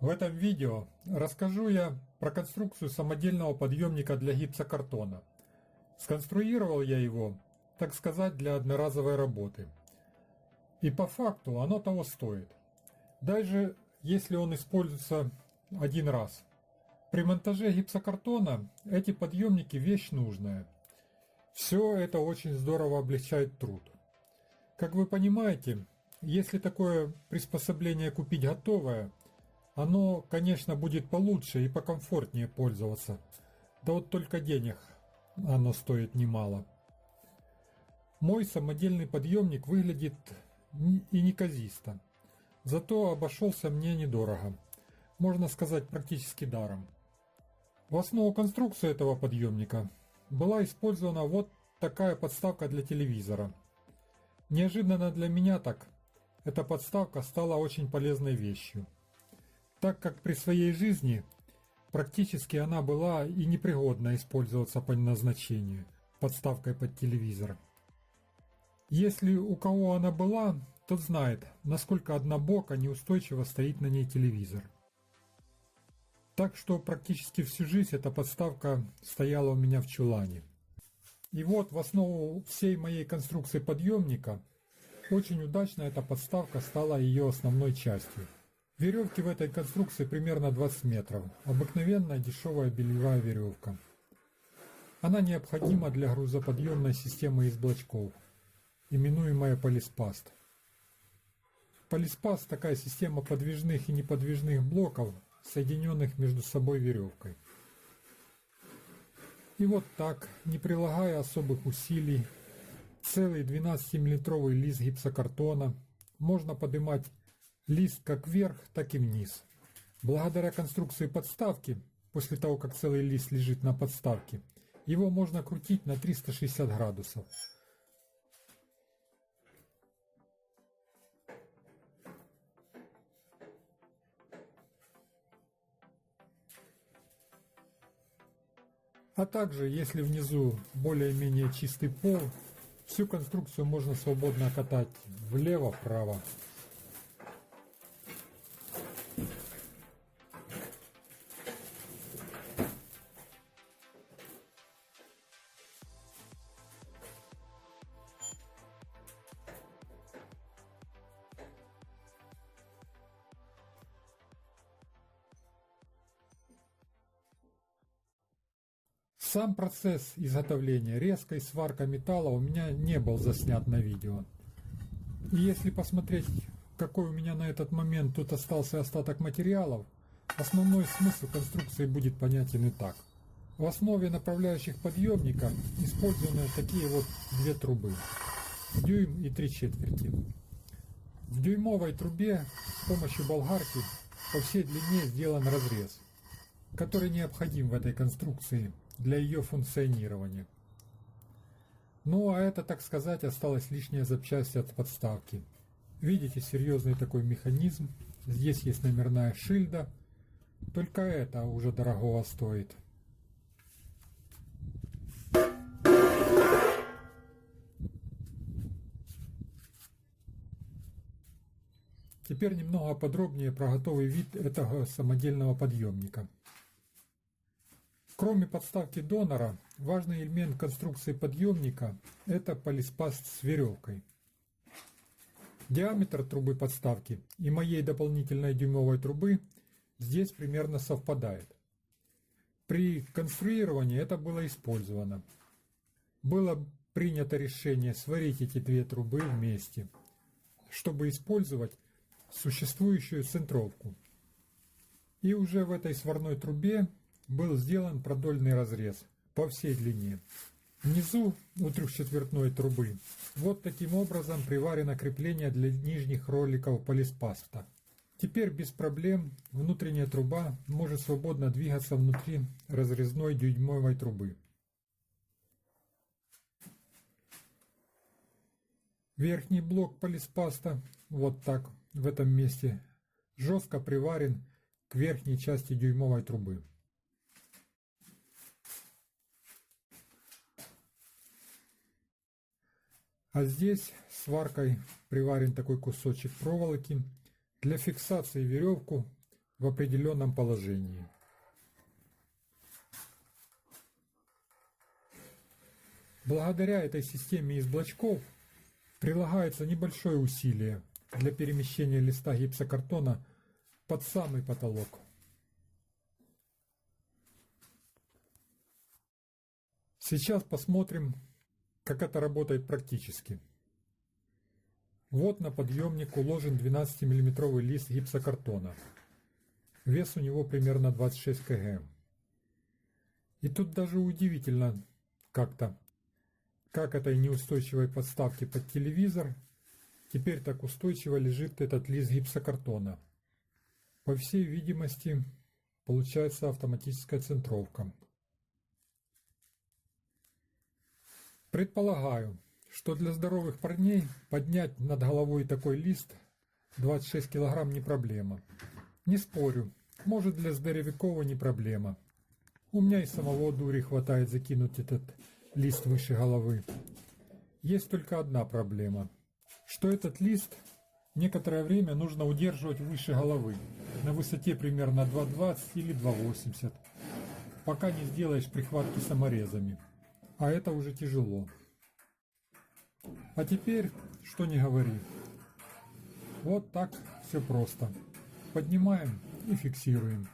В этом видео расскажу я про конструкцию самодельного подъемника для гипсокартона. Сконструировал я его, так сказать, для одноразовой работы. И по факту оно того стоит. Даже если он используется один раз. При монтаже гипсокартона эти подъемники вещь нужная. Все это очень здорово облегчает труд. Как вы понимаете, если такое приспособление купить готовое, оно, конечно, будет получше и покомфортнее пользоваться. Да вот только денег оно стоит немало. Мой самодельный подъемник выглядит и неказисто. Зато обошелся мне недорого. Можно сказать, практически даром. В основу конструкции этого подъемника была использована вот такая подставка для телевизора. Неожиданно для меня так, эта подставка стала очень полезной вещью, так как при своей жизни практически она была и непригодна использоваться по назначению, подставкой под телевизор. Если у кого она была, тот знает, насколько однобоко неустойчиво стоит на ней телевизор. Так что практически всю жизнь эта подставка стояла у меня в чулане. И вот в основу всей моей конструкции подъемника очень удачно эта подставка стала ее основной частью. Веревки в этой конструкции примерно 20 метров. Обыкновенная дешевая бельевая веревка. Она необходима для грузоподъемной системы из блочков, именуемая полиспаст. Полиспаст – такая система подвижных и неподвижных блоков, соединенных между собой веревкой. И вот так, не прилагая особых усилий, целый 12-миллиметровый лист гипсокартона можно поднимать лист как вверх, так и вниз. Благодаря конструкции подставки, после того как целый лист лежит на подставке, его можно крутить на 360 градусов. А также, если внизу более-менее чистый пол, всю конструкцию можно свободно катать влево-вправо. Сам процесс изготовления, резка и сварка металла у меня не был заснят на видео. И если посмотреть, какой у меня на этот момент тут остался остаток материалов, основной смысл конструкции будет понятен и так. В основе направляющих подъемника использованы такие вот две трубы, дюйм и 3/4. В дюймовой трубе с помощью болгарки по всей длине сделан разрез, который необходим в этой конструкции для ее функционирования. Ну а это, так сказать, осталась лишняя запчасть от подставки. Видите, серьезный такой механизм. Здесь есть номерная шильда. Только это уже дорогого стоит. Теперь немного подробнее про готовый вид этого самодельного подъемника. Кроме подставки донора, важный элемент конструкции подъемника – это полиспаст с веревкой. Диаметр трубы подставки и моей дополнительной дюймовой трубы здесь примерно совпадает. При конструировании это было использовано. Было принято решение сварить эти две трубы вместе, чтобы использовать существующую центровку. И уже в этой сварной трубе был сделан продольный разрез по всей длине. Внизу у 3/4 трубы вот таким образом приварено крепление для нижних роликов полиспаста. Теперь без проблем внутренняя труба может свободно двигаться внутри разрезной дюймовой трубы. Верхний блок полиспаста вот так в этом месте жестко приварен к верхней части дюймовой трубы. А здесь сваркой приварен такой кусочек проволоки. Для фиксации веревку в определенном положении. Благодаря этой системе из блочков прилагается небольшое усилие для перемещения листа гипсокартона под самый потолок. Сейчас посмотрим, как это работает практически. Вот на подъемник уложен 12-мм лист гипсокартона. Вес у него примерно 26 кг. И тут даже удивительно как-то, как этой неустойчивой подставке под телевизор теперь так устойчиво лежит этот лист гипсокартона. По всей видимости, получается автоматическая центровка. Предполагаю, что для здоровых парней поднять над головой такой лист 26 кг не проблема. Не спорю, может для здоровякова не проблема. У меня и самого дури хватает закинуть этот лист выше головы. Есть только одна проблема, что этот лист некоторое время нужно удерживать выше головы, на высоте примерно 2,20 или 2,80, пока не сделаешь прихватки саморезами. А это уже тяжело. А теперь, что не говори. Вот так все просто. Поднимаем и фиксируем.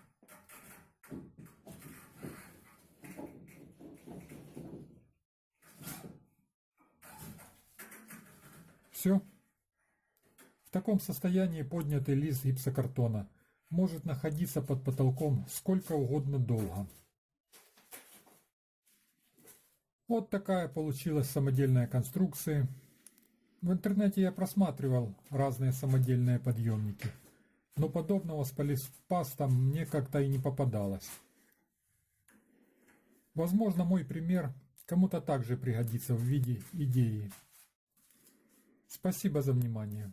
Все. В таком состоянии поднятый лист гипсокартона может находиться под потолком сколько угодно долго. Вот такая получилась самодельная конструкция. В интернете я просматривал разные самодельные подъемники, но подобного с полиспастом мне как-то и не попадалось. Возможно, мой пример кому-то также пригодится в виде идеи. Спасибо за внимание.